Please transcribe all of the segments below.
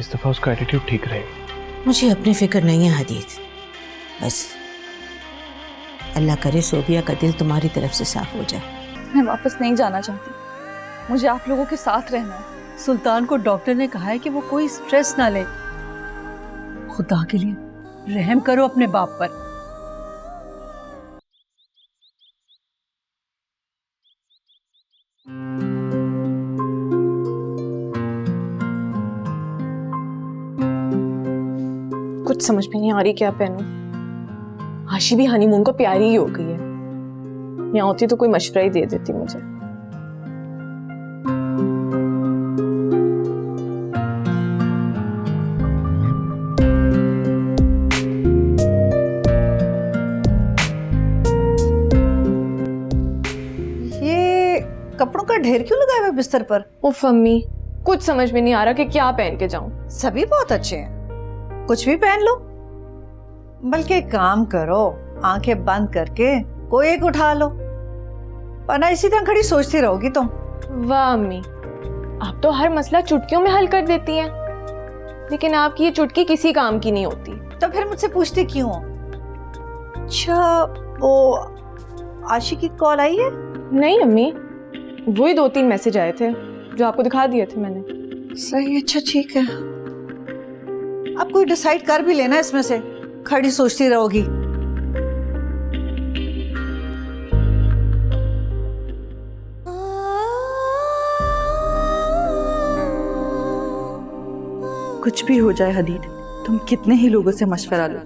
इस दफा उसका एटीट्यूड ठीक रहे। मुझे अपनी फिक्र नहीं है हदीद, बस अल्लाह करे सोबिया का दिल तुम्हारी तरफ से साफ हो जाए। मैं वापस नहीं जाना चाहती, मुझे आप लोगों के साथ रहना है। सुल्तान को डॉक्टर ने कहा है कि वो कोई स्ट्रेस ना ले। खुदा के लिए रहम करो अपने बाप पर। कुछ समझ में नहीं आ रही क्या पहनूं। आशी भी हनीमून को प्यारी ही हो गई है। यहाँ होती तो कोई मशवरा ही दे देती मुझे। ये कपड़ों का ढेर क्यों लगाया हुआ है बिस्तर पर? उफ अम्मी, कुछ समझ में नहीं आ रहा कि क्या पहन के जाऊं। सभी बहुत अच्छे हैं, कुछ भी पहन लो। बल्कि एक काम करो, आंखें बंद करके कोई एक उठा लो, वरना इसी तरह खड़ी सोचती रहोगी तुम। वाह अम्मी, आप तो हर मसला चुटकियों में हल कर देती हैं, लेकिन आपकी ये चुटकी किसी काम की नहीं होती। तो फिर मुझसे पूछती क्यों हो? अच्छा, वो आशी की कॉल आई है? नहीं अम्मी, वही 2-3 मैसेज आए थे जो आपको दिखा दिए थे मैंने। सही, अच्छा ठीक है। अब कोई डिसाइड कर भी लेना, इसमें से खड़ी सोचती रहोगी। कुछ भी हो जाए हदीद, तुम कितने ही लोगों से मशवरा लो,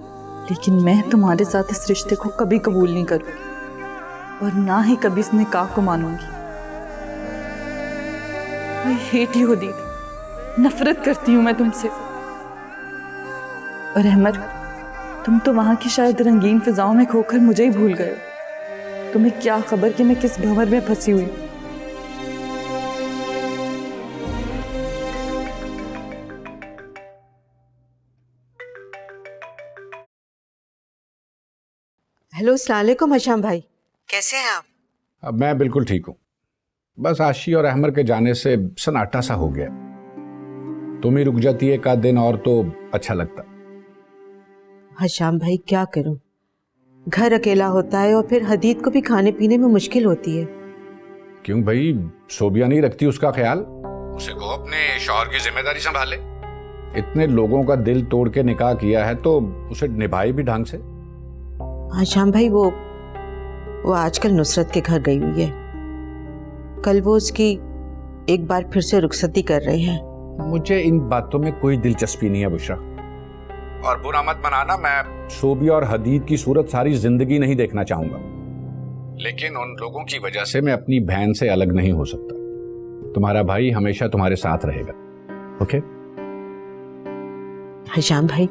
लेकिन मैं तुम्हारे साथ इस रिश्ते को कभी कबूल नहीं करूंगी और ना ही कभी इस निकाह को मानूंगी। I hate you हदीद, नफरत करती हूँ मैं तुमसे। और अहमद, तुम तो वहां की शायद रंगीन फिजाओं में खोकर मुझे ही भूल गए हो। तुम्हें क्या खबर कि मैं किस भंवर में फंसी हुई। हेलो, अस्सलाम वालेकुम हशाम भाई, कैसे हैं आप? अब मैं बिल्कुल ठीक हूँ। बस आशी और अहमर के जाने से सन्नाटा सा हो गया। तुम ही रुक जाती एक आध दिन और तो अच्छा लगता। हशाम भाई क्या करूं, घर अकेला होता है और फिर हदीद को भी खाने पीने में मुश्किल होती है। क्यों भाई, सोबिया नहीं रखती उसका ख्याल? उसे कहो अपने शौहर की जिम्मेदारी संभाले। इतने लोगों का दिल तोड़ के निकाह किया है तो उसे निभाए भी ढंग से। हशाम भाई, वो आजकल नुसरत के घर गई हुई है। कल वो उसकी एक बार फिर से रुखसती कर रहे हैं। मुझे इन बातों में कोई दिलचस्पी नहीं है बुशरा, और बुरा मत मनाना, मैं सोबिया और हदीद की सूरत सारी जिंदगी नहीं देखना चाहूंगा, लेकिन उन लोगों की वजह से मैं अपनी बहन से अलग नहीं हो सकता। तुम्हारा भाई हमेशा तुम्हारे साथ रहेगा, ओके? हशाम भाई,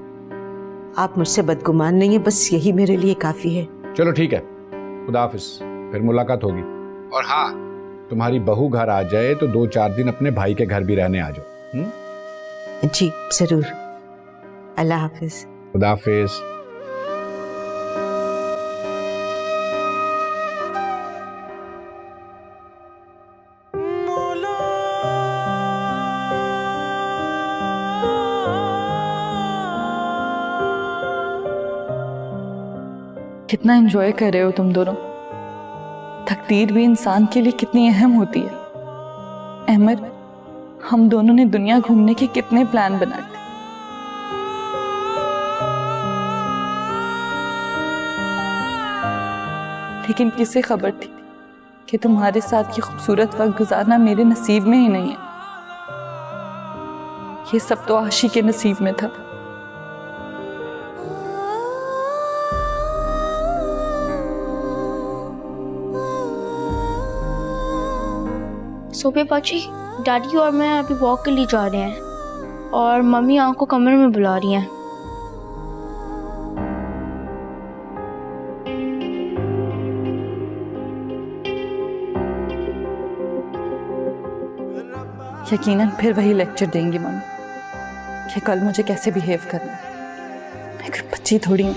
आप मुझसे बदगुमान नहीं है, बस यही मेरे लिए काफी है। चलो ठीक है, खुदा हाफिज, फिर मुलाकात होगी। और हाँ, तुम्हारी बहू घर आ जाए तो 2-4 दिन अपने भाई के घर भी रहने आ जाओ। जी जरूर, अल्लाह हाफिज। खुदा हाफिज। कितना एंजॉय कर रहे हो तुम दोनों। तकदीर भी इंसान के लिए कितनी अहम होती है। अहमद, हम दोनों ने दुनिया घूमने के कितने प्लान बनाए थे, लेकिन किसे खबर थी कि तुम्हारे साथ ये खूबसूरत वक्त गुजारना मेरे नसीब में ही नहीं है। ये सब तो आशी के नसीब में था। सोबिया बाजी, डैडी और मैं अभी वॉक के लिए जा रहे हैं और मम्मी आपको कमरे में बुला रही हैं। यकीनन फिर वही लेक्चर देंगी मम्मी कि कल मुझे कैसे बिहेव करना है। मैं कोई बच्ची थोड़ी हूँ।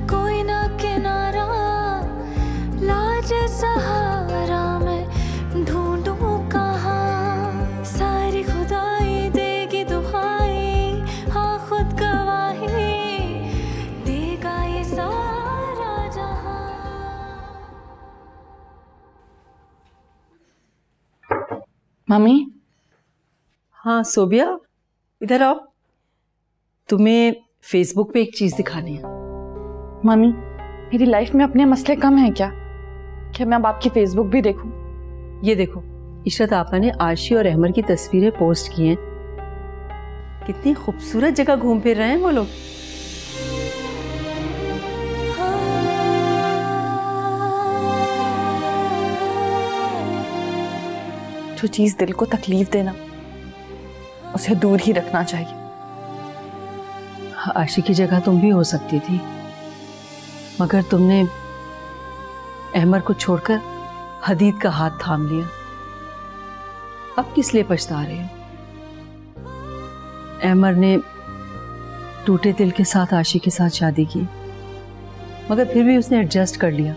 कोई ना किनारा लाज सहारा में ढूंढूं कहाँ सारी मम्मी, हाँ सोबिया, इधर आओ। तुम्हें फेसबुक पे एक चीज दिखानी है। मम्मी, मेरी लाइफ में अपने मसले कम हैं क्या? क्या मैं अब आपकी फेसबुक भी देखूं? ये देखो, इशरत आपा ने आशी और अहमर की तस्वीरें पोस्ट की हैं। कितनी खूबसूरत जगह घूम फिर रहे हैं वो लोग। जो चीज दिल को तकलीफ देना, उसे दूर ही रखना चाहिए। आशी की जगह तुम भी हो सकती थी, मगर तुमने अहमर को छोड़कर हदीद का हाथ थाम लिया। अब किस लिए पछता रहे हो? अहमर ने टूटे दिल के साथ आशी के साथ शादी की, मगर फिर भी उसने एडजस्ट कर लिया।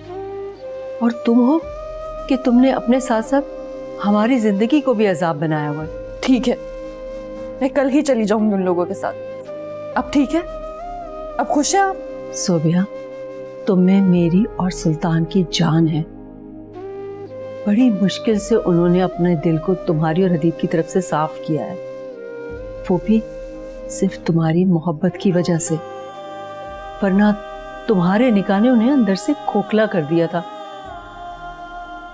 और तुम हो कि तुमने अपने साथ साथ हमारी जिंदगी को भी अजाब बनाया हुआ। ठीक है, मैं कल ही चली जाऊंगी उन लोगों के साथ। अब ठीक है? अब खुश हैं आप? सोबिया, तुम में मेरी और सुल्तान की जान है। बड़ी मुश्किल से उन्होंने अपने दिल को तुम्हारी और हदीद की तरफ से साफ किया है, वो भी सिर्फ तुम्हारी मोहब्बत की वजह से, वरना तुम्हारे निकाह ने उन्हें अंदर से खोखला कर दिया था।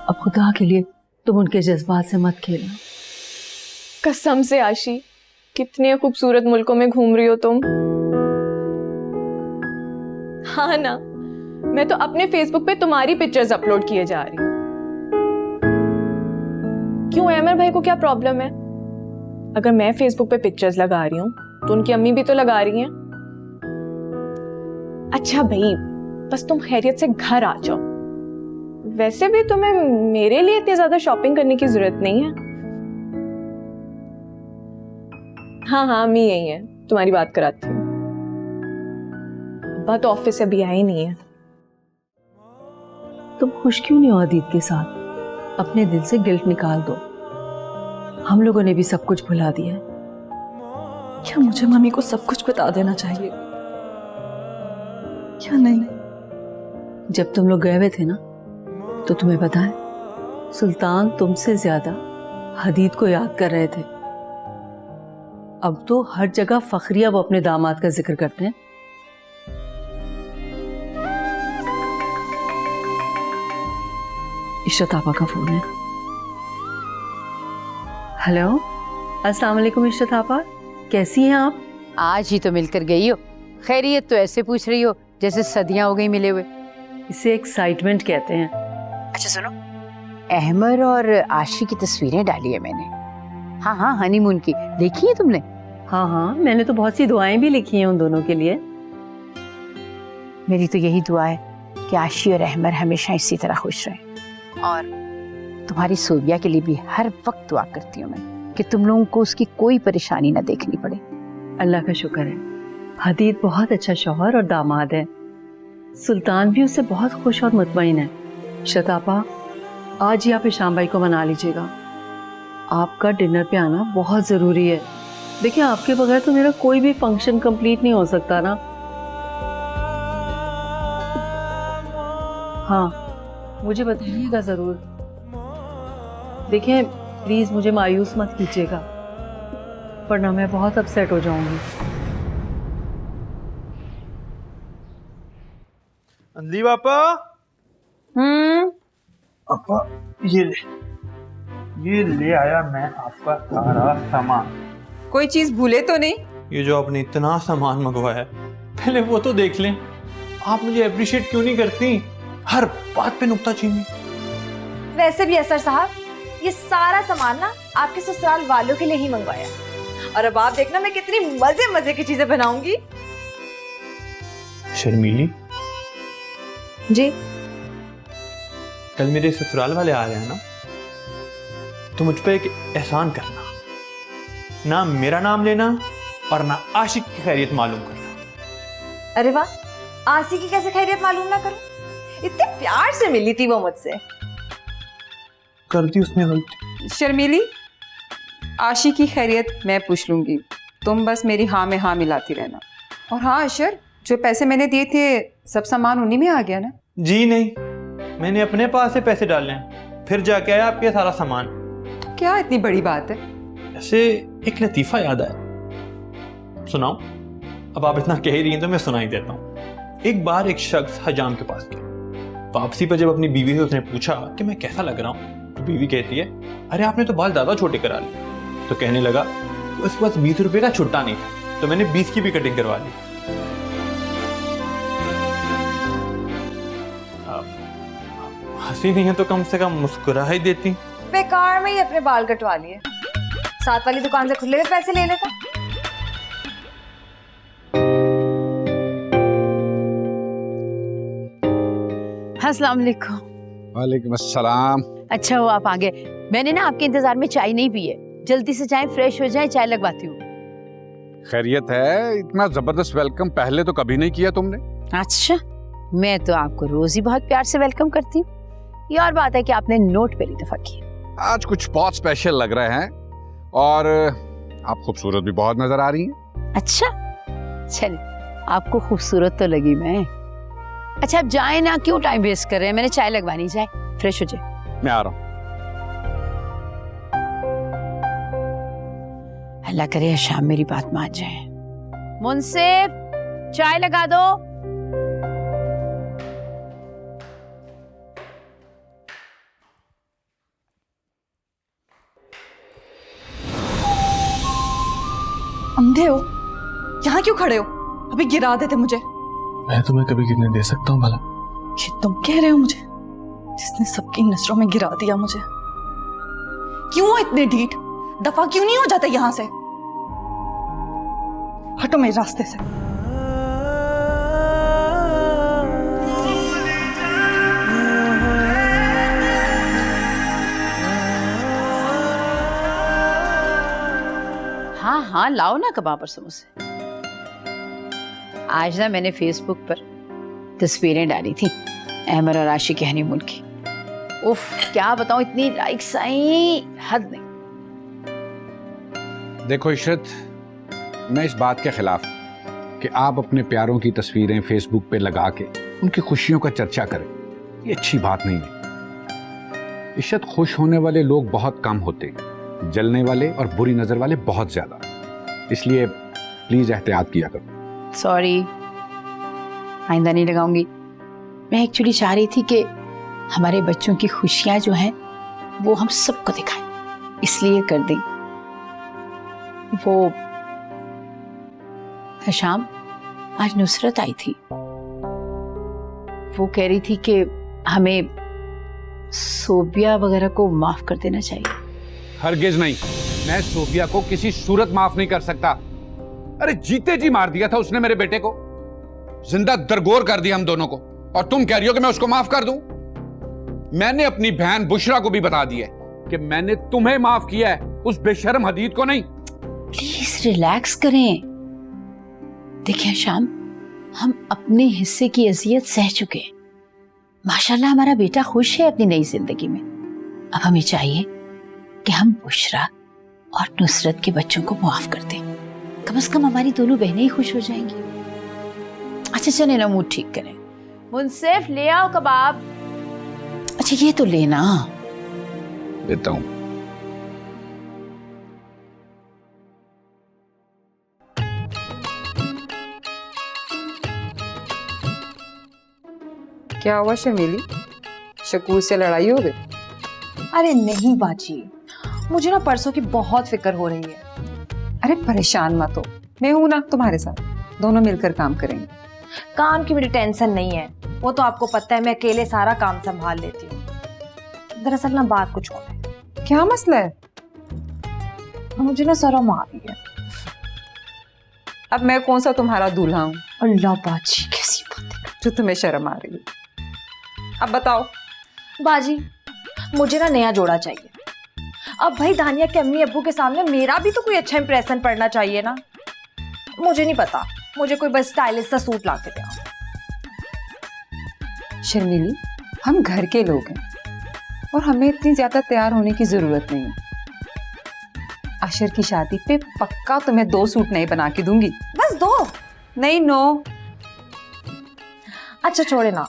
अब खुदा के लिए तुम उनके जज्बात से मत खेलना। कसम से आशी, कितने खूबसूरत मुल्कों में घूम रही हो तुम। हाँ ना, मैं तो अपने फेसबुक पे तुम्हारी पिक्चर्स अपलोड किए जा रही हूँ। क्यों अहमर भाई को क्या प्रॉब्लम है? अगर मैं फेसबुक पे पिक्चर्स लगा रही हूँ तो उनकी अम्मी भी तो लगा रही हैं। अच्छा भाई, बस तुम खैरियत से घर आ जाओ। वैसे भी तुम्हें मेरे लिए इतनी ज्यादा शॉपिंग करने की जरूरत नहीं है। हाँ हाँ, अम्मी यही है, तुम्हारी बात कराती हूँ। अब्बा तो ऑफिस से अभी आए नहीं है। तुम खुश क्यों नहीं हो हदीद के साथ? अपने दिल से गिल्ट निकाल दो। हम लोगों ने भी सब कुछ भुला दिया है। क्या मुझे मम्मी को सब कुछ बता देना चाहिए क्या? नहीं। जब तुम लोग गए हुए थे ना, तो तुम्हें पता है सुल्तान तुमसे ज्यादा हदीद को याद कर रहे थे। अब तो हर जगह फखरिया वो अपने दामाद का जिक्र करते हैं। इशरत आपा का फोन है। हेलो, अस्सलाम वालेकुम इशरत आपा, कैसी हैं आप? आज ही तो मिलकर गई हो, खैरियत तो ऐसे पूछ रही हो जैसे सदियां हो गई मिले हुए। इसे एक्साइटमेंट कहते हैं। अच्छा सुनो, अहमर और आशी की तस्वीरें डाली है मैंने। हाँ हाँ, हनीमून की देखी है तुमने? हाँ हाँ, मैंने तो बहुत सी दुआएं भी लिखी हैं उन दोनों के लिए। मेरी तो यही दुआ है कि आशी और अहमर हमेशा इसी तरह खुश रहें। और तुम्हारी सोबिया के लिए भी हर वक्त दुआ करती हूँ मैं कि तुम लोगों को उसकी कोई परेशानी ना देखनी पड़े। अल्लाह का शुक्र है, हदीद बहुत अच्छा शौहर और दामाद है। सुल्तान भी उससे बहुत खुश और मुतमईन है। शतापा, आज ही आप इशाम भाई को मना लीजिएगा। आपका डिनर पे आना बहुत ज़रूरी है। देखिए, आपके बगैर तो मेरा कोई भी फंक्शन कंप्लीट नहीं हो सकता ना। हाँ, मुझे बताइएगा ज़रूर। देखिए, प्लीज़ मुझे मायूस मत कीजिएगा, वरना मैं बहुत अपसेट हो जाऊंगी। अंधी पापा। पापा, ये ले आया मैं आपका सारा सामान। कोई चीज भूले तो नहीं? ये जो आपने इतना सामान मंगवाया है, पहले वो तो देख लें। आप मुझे अप्रिशिएट क्यों नहीं करती? हर बात पे नुक्ताचीनी। वैसे भी असर साहब, ये सारा सामान ना आपके ससुराल वालों के लिए ही मंगवाया, और अब आप देखना मैं कितनी मजे मजे की चीजें बनाऊंगी। शर्मीली जी, कल मेरे ससुराल वाले आ रहे हैं ना, तो मुझ पे एक एहसान करना, ना मेरा नाम लेना और ना आशिक की खैरियत मालूम करना। अरे वाह, आसी की कैसे खैरियत मालूम ना करूं? इतने प्यार से मिली थी वो मुझसे। कर दी उसने गलती। शर्मीली, आशी की खैरियत मैं पूछ लूंगी, तुम बस मेरी हाँ में हाँ मिलाती रहना। और हाँ अशर, जो पैसे मैंने दिए थे सब सामान उन्हीं में आ गया ना? जी नहीं, मैंने अपने पास से पैसे डाले हैं, फिर जाके आया आपके सारा सामान। क्या इतनी बड़ी बात है? ऐसे एक लतीफ़ा याद आया, सुनाओ? अब आप इतना कह रही हैं तो मैं सुना ही देता हूँ। एक बार एक शख्स हजाम के पास गया। वापसी पर जब अपनी बीवी से उसने पूछा कि मैं कैसा लग रहा हूँ, तो बीवी कहती है, अरे आपने तो बाल ज़्यादा छोटे करा लिए। तो कहने लगा, उसके पास 20 रुपये का छुट्टा नहीं था, तो मैंने 20 की भी कटिंग करवा ली। हंसी नहीं है तो कम से कम मुस्कुरा ही देती। बेकार में ही अपने बाल कटवा लिए, साथ वाली दुकान से खुले हुए पैसे ले लेता। अस्सलाम वालेकुम। वालेकुम अस्सलाम। अच्छा हो आप आ गए, मैंने ना आपके इंतजार में चाय नहीं पी है, जल्दी से चाय फ्रेश हो जाए, चाय लगवाती हूँ। खैरियत है? इतना जबरदस्त वेलकम पहले तो कभी नहीं किया तुमने। अच्छा, मैं तो आपको रोज ही बहुत प्यार से वेलकम करती हूँ, ये और बात है कि आपने नोट पहली दफा किया। आज कुछ बहुत स्पेशल लग रहे हैं और आप खूबसूरत भी बहुत नजर आ रही हैं। अच्छा चलिए, आपको खूबसूरत तो लगी मैं। अच्छा अब जाए ना, क्यों टाइम वेस्ट कर रहे हैं, मैंने चाय लगवानी, जाए फ्रेश हो जाए। मैं आ रहा हूँ। अल्लाह करे शाम मेरी बात मान जाए। मुंसिफ चाय लगा दो। अंधे हो? यहाँ क्यों खड़े हो? अभी गिरा देते मुझे। मैं तुम्हें कभी गिरने दे सकता हूँ भला? ये तुम कह रहे हो मुझे, जिसने सबकी नजरों में गिरा दिया मुझे? क्यों हो इतने ढीठ? दफा क्यों नहीं हो जाता यहाँ से? हटो मेरे रास्ते से। हाँ हाँ लाओ ना कबाब और समोसे। आज ना मैंने फेसबुक पर तस्वीरें डाली थी अहमद और आशी के हनीमून की। उफ क्या बताऊं, इतनी लाइक्स आई हद नहीं। देखो इशरत, मैं इस बात के खिलाफ कि आप अपने प्यारों की तस्वीरें फेसबुक पे लगा के उनकी खुशियों का चर्चा करें, ये अच्छी बात नहीं है। इशरत, खुश होने वाले लोग बहुत कम होते हैं, जलने वाले और बुरी नजर वाले बहुत ज्यादा, इसलिए प्लीज एहतियात किया करो। सॉरी, आइंदा नहीं लगाऊंगी। मैं एक्चुअली चाह रही थी कि हमारे बच्चों की खुशियां जो हैं वो हम सबको दिखाएं, इसलिए कर दी। वो शाम आज नुसरत आई थी, वो कह रही थी कि हमें सोबिया वगैरह को माफ कर देना चाहिए। हरगिज नहीं, मैं सोफिया को किसी सूरत माफ नहीं कर सकता। अरे जीते जी मार दिया था उसने मेरे बेटे को, जिंदा दरगोर कर दिया हम दोनों को, और तुम कह रही हो कि मैं उसको माफ कर दूं? मैंने अपनी बहन बुशरा को भी बता दिया कि मैंने तुम्हें माफ किया है, उस बेशर्म हदीद को नहीं। प्लीज रिलैक्स करें। देखिए शाम, हम अपने हिस्से की अजियत सह चुके हैं। माशाल्लाह हमारा बेटा खुश है अपनी नई जिंदगी में। अब हमें चाहिए कि हम बुशरा और नुसरत के बच्चों को माफ कर दें। कम से कम हमारी दोनों बहनें ही खुश हो जाएंगी। अच्छा चले ना, मूड ठीक करें। मुंसिफ ले आओ कबाब। अच्छा ये तो लेना। देता हूं। क्या हुआ शर्मीली, शकूर से लड़ाई हो गई? अरे नहीं बाजी, मुझे ना परसों की बहुत फिक्र हो रही है। अरे परेशान मत हो, मैं हूं ना तुम्हारे साथ, दोनों मिलकर काम करेंगे। काम की मेरी टेंशन नहीं है, वो तो आपको पता है मैं अकेले सारा काम संभाल लेती हूँ। दरअसल ना बात कुछ और है। क्या मसला है? मुझे ना शर्म आ रही है। अब मैं कौन सा तुम्हारा दूल्हा हूँ? अल्लाह बाजी कैसी बात है जो तुम्हें शर्म आ रही है। अब बताओ। बाजी मुझे ना नया जोड़ा चाहिए। अब भाई दानिया के अम्मी अब्बू के सामने मेरा भी तो कोई अच्छा इंप्रेशन पड़ना चाहिए ना। मुझे नहीं पता, मुझे कोई बस स्टाइलिश सा सूट ला के दे। शर्मीली, हम घर के लोग हैं और हमें इतनी ज्यादा तैयार होने की जरूरत नहीं है। आशिर की शादी पे पक्का तुम्हें 2 सूट नए बना के दूंगी। बस 2? नहीं 9। अच्छा छोड़े ना,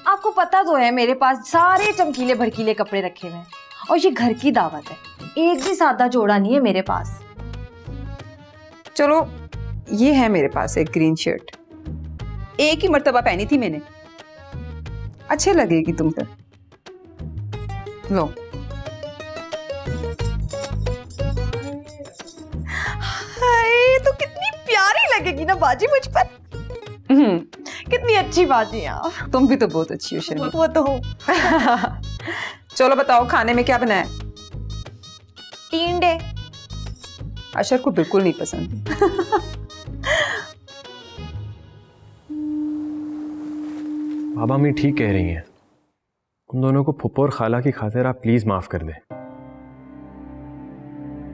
आपको पता तो है मेरे पास सारे चमकीले भड़कीले कपड़े रखे हुए हैं और ये घर की दावत है, एक भी सादा जोड़ा नहीं है मेरे पास। चलो ये है मेरे पास एक ग्रीन शर्ट, एक ही मर्तबा पहनी थी मैंने, अच्छे लगेगी तुम पर, लो। हाय, तो कितनी प्यारी लगेगी ना बाजी मुझ पर। कितनी अच्छी बाजी है आप। तुम भी तो बहुत अच्छी हो शर्मी। वो तो हूँ। चलो बताओ खाने में क्या बनाया? टींडे। अशर को बिल्कुल नहीं पसंद। बाबा अम्मी ठीक कह रही हैं, उन दोनों को फुप्पो और खाला की खातिर आप प्लीज माफ कर दें,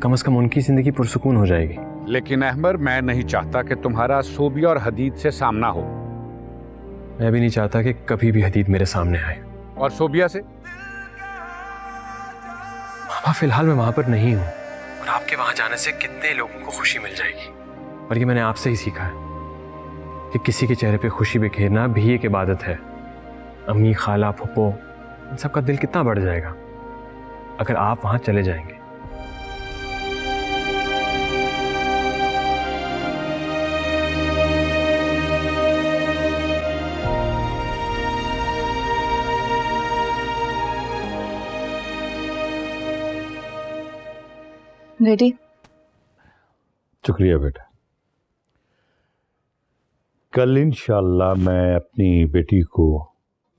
कम से कम उनकी जिंदगी पुरसुकून हो जाएगी। लेकिन अहमर, मैं नहीं चाहता कि तुम्हारा सोबिया और हदीद से सामना हो। मैं भी नहीं चाहता कि कभी भी हदीद मेरे सामने आए। और सोबिया से? बाबा फिलहाल मैं वहां पर नहीं हूं, और आपके वहां जाने से कितने लोगों को खुशी मिल जाएगी। और ये मैंने आपसे ही सीखा है कि किसी के चेहरे पे खुशी बिखेरना भी एक इबादत है। अम्मी, खाला, फुप्पो, इन सबका दिल कितना बढ़ जाएगा अगर आप वहां चले जाएंगे। रेडी? शुक्रिया बेटा। कल इंशाअल्लाह मैं अपनी बेटी को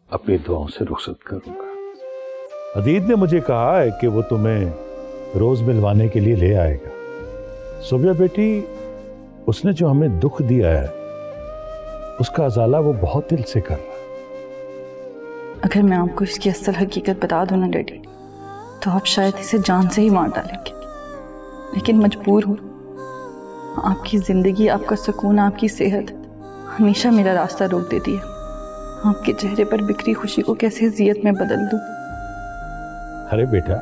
अपनी दुआओं से रुखसत करूंगा। हदीद ने मुझे कहा है कि वो तुम्हें रोज मिलवाने के लिए ले आएगा। सोबिया बेटी, उसने जो हमें दुख दिया है उसका अजाला वो बहुत दिल से कर रहा है। अगर मैं आपको इसकी असल हकीकत बता दूं ना डैडी, तो आप शायद इसे जान से ही मार डालेंगे, लेकिन मजबूर हूँ। आपकी जिंदगी, आपका सुकून, आपकी सेहत हमेशा मेरा रास्ता रोक देती है। आपके चेहरे पर बिखरी खुशी को कैसे जियत में बदल दूं? अरे बेटा,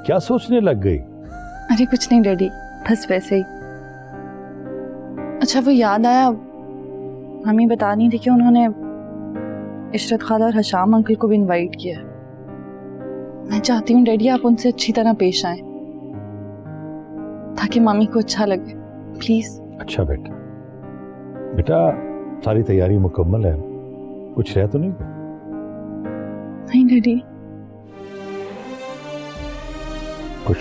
क्या सोचने लग गई? अरे कुछ नहीं डैडी, बस वैसे ही। अच्छा वो याद आया, हमें बता नहीं थी कि उन्होंने इशरत खाला और हशाम अंकल को भी इनवाइट किया है। मैं चाहती हूँ डैडी आप उनसे अच्छी तरह पेश आए ताकि मामी को अच्छा लगे, प्लीज। अच्छा बेटा, बेटा सारी तैयारी मुकम्मल है, कुछ रह तो नहीं? नहीं डैडी। कुछ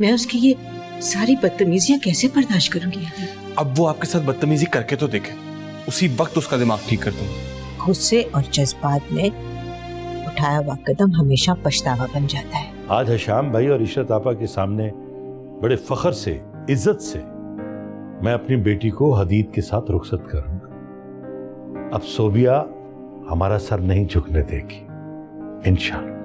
मैं उसकी ये सारी बदतमीजियां कैसे बर्दाश्त करूंगी? अब वो आपके साथ बदतमीजी करके तो देखे, उसी वक्त उसका दिमाग ठीक कर दूंगा। गुस्से और जज्बात में उठाया हुआ कदम हमेशा पछतावा बन जाता है। आज हशाम भाई और इशरत आपा के सामने बड़े फख्र से, इज्जत से मैं अपनी बेटी को हदीद के साथ रुखसत करूंगा। अब सोबिया हमारा सर नहीं झुकने देगी इंशाअल्लाह।